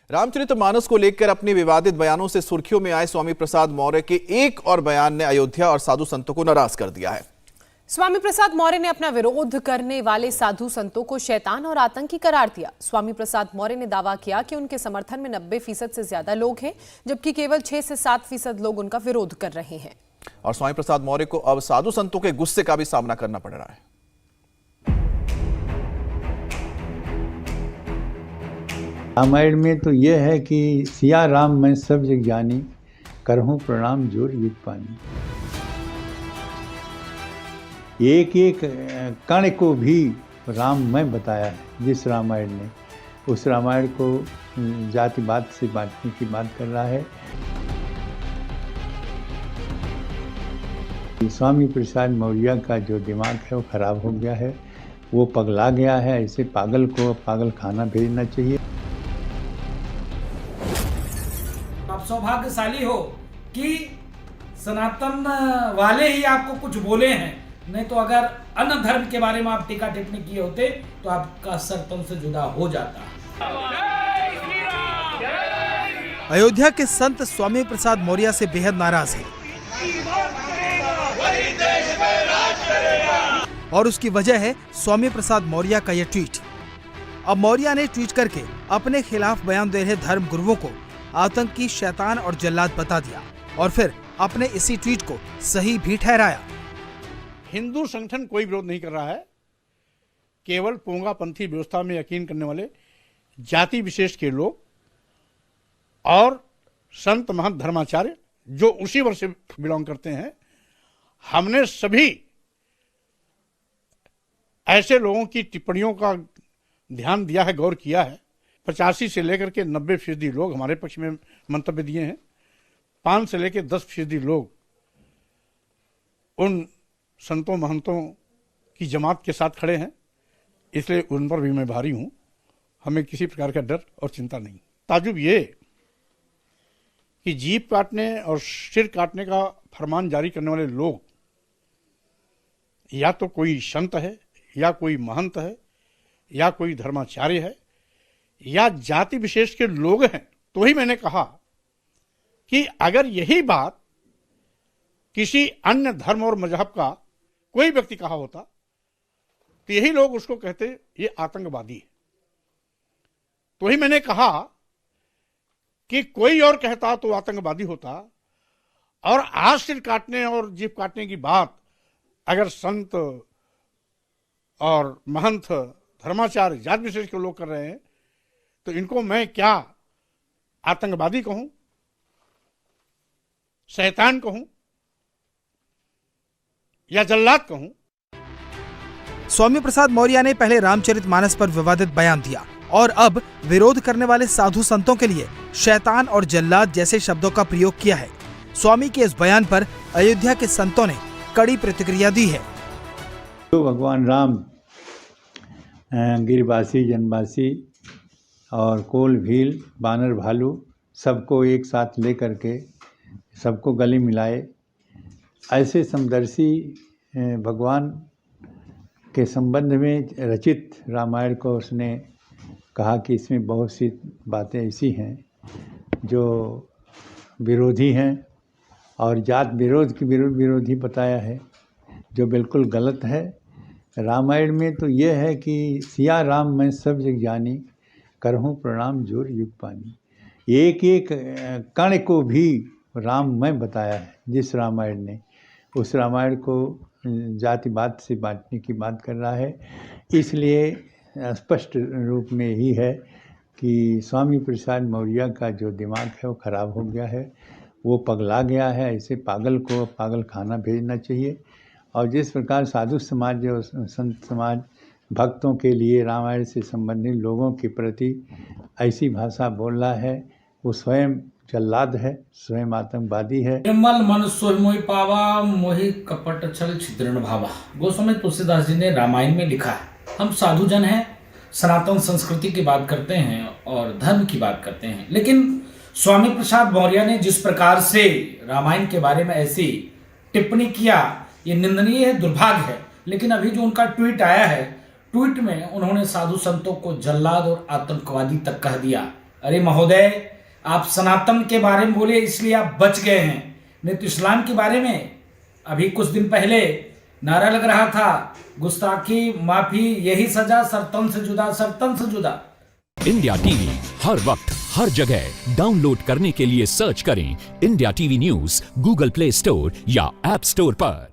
रामचरितमानस को लेकर अपने विवादित बयानों से सुर्खियों में आए स्वामी प्रसाद मौर्य के एक और बयान ने अयोध्या और साधु संतों को नाराज कर दिया है। स्वामी प्रसाद मौर्य ने अपना विरोध करने वाले साधु संतों को शैतान और आतंकी करार दिया। स्वामी प्रसाद मौर्य ने दावा किया कि उनके समर्थन में 90% से ज्यादा लोग हैं, जबकि केवल 6 से 7% लोग उनका विरोध कर रहे हैं। और स्वामी प्रसाद मौर्य को अब साधु संतों के गुस्से का भी सामना करना पड़ रहा है। रामायण में तो यह है कि सिया राम मैं सब जग जानी, करहूं प्रणाम जोर युग पानी। एक एक कण को भी राम मैं बताया है। जिस रामायण ने उस रामायण को जातिवाद से बांटने की बात कर रहा है। स्वामी प्रसाद मौर्य का जो दिमाग है वो खराब हो गया है, वो पगला गया है। ऐसे पागल को पागल खाना भेजना चाहिए। आप सौभाग्यशाली हो कि सनातन वाले ही आपको कुछ बोले हैं, नहीं तो अगर अन्य धर्म के बारे में आप टीका टिप्पणी किए होते तो आपका सर तन से जुदा हो जाता। अयोध्या के संत स्वामी प्रसाद मौर्य से बेहद नाराज हैं और उसकी वजह है स्वामी प्रसाद मौर्य का यह ट्वीट। अब मौर्य ने ट्वीट करके अपने खिलाफ बयान दे रहे धर्म गुरुओं को आतंकी, शैतान और जल्लाद बता दिया और फिर अपने इसी ट्वीट को सही भी ठहराया। हिंदू संगठन कोई विरोध नहीं कर रहा है। केवल पोंगापंथी व्यवस्था में यकीन करने वाले जाति विशेष के लोग और संत महंत धर्माचार्य जो उसी वर्ष से बिलोंग करते हैं, हमने सभी ऐसे लोगों की टिप्पणियों का ध्यान दिया है, गौर किया है। 85 से लेकर के 90% लोग हमारे पक्ष में मंतव्य दिए हैं। 5 से लेकर 10% लोग उन संतों महंतों की जमात के साथ खड़े हैं, इसलिए उन पर भी मैं भारी हूं। हमें किसी प्रकार का डर और चिंता नहीं। ताजुब ये कि जीभ काटने और सिर काटने का फरमान जारी करने वाले लोग या तो कोई संत है, या कोई महंत है, या कोई धर्माचार्य है, या जाति विशेष के लोग हैं। तो ही मैंने कहा कि अगर यही बात किसी अन्य धर्म और मजहब का कोई व्यक्ति कहा होता तो यही लोग उसको कहते ये आतंकवादी है। तो ही मैंने कहा कि कोई और कहता तो आतंकवादी होता, और आज सिर काटने और जीभ काटने की बात अगर संत और महंत, धर्माचार्य, जाति विशेष के लोग कर रहे हैं तो इनको मैं क्या आतंकवादी कहूं, शैतान कहूं या जल्लाद कहूं। स्वामी प्रसाद मौर्य ने पहले रामचरितमानस पर विवादित बयान दिया और अब विरोध करने वाले साधु संतों के लिए शैतान और जल्लाद जैसे शब्दों का प्रयोग किया है। स्वामी के इस बयान पर अयोध्या के संतों ने कड़ी प्रतिक्रिया दी है। तो भगवान राम गिरिवासी, जनवासी और कोल, भील, बानर, भालू सबको एक साथ लेकर के सबको गले मिलाए। ऐसे समदर्शी भगवान के संबंध में रचित रामायण को उसने कहा कि इसमें बहुत सी बातें ऐसी हैं जो विरोधी हैं और जात विरोध की विरोधी बताया है, जो बिल्कुल गलत है। रामायण में तो यह है कि सिया राम मैं सब जग जानी, करहूं प्रणाम जोर युग पानी। एक एक कण को भी राम मैं बताया है। जिस रामायण ने उस रामायण को जातिवाद से बांटने की बात कर रहा है। इसलिए स्पष्ट रूप में ही है कि स्वामी प्रसाद मौर्य का जो दिमाग है वो खराब हो गया है, वो पगला गया है। ऐसे पागल को पागल खाना भेजना चाहिए। और जिस प्रकार साधु समाज और संत समाज भक्तों के लिए रामायण से संबंधित लोगों के प्रति ऐसी भाषा बोल रहा है, वो स्वयं जल्लाद है, स्वयं आतंकवादी है। निर्मल मन सोहि मोहि पावा, मोहि कपट छल छिद्रण भावा। गोस्वामी तुलसीदास जी ने रामायण में लिखा है, हम साधु जन हैं, सनातन संस्कृति की बात करते हैं और धर्म की बात करते हैं, लेकिन स्वामी प्रसाद मौर्य ने जिस प्रकार से रामायण के बारे में ऐसी टिप्पणी किया, ये निंदनीय है, दुर्भाग्य है। लेकिन अभी जो उनका ट्वीट आया है, ट्वीट में उन्होंने साधु संतों को जल्लाद और आतंकवादी तक कह दिया। अरे महोदय, आप सनातन के बारे में बोले इसलिए आप बच गए हैं, नहीं तो इस्लाम के बारे में अभी कुछ दिन पहले नारा लग रहा था, गुस्ताखी माफी यही सजा, सरतन से जुदा, सरतन से जुदा। इंडिया टीवी हर वक्त हर जगह डाउनलोड करने के लिए सर्च करें India TV news Google play store या ऐप स्टोर पर।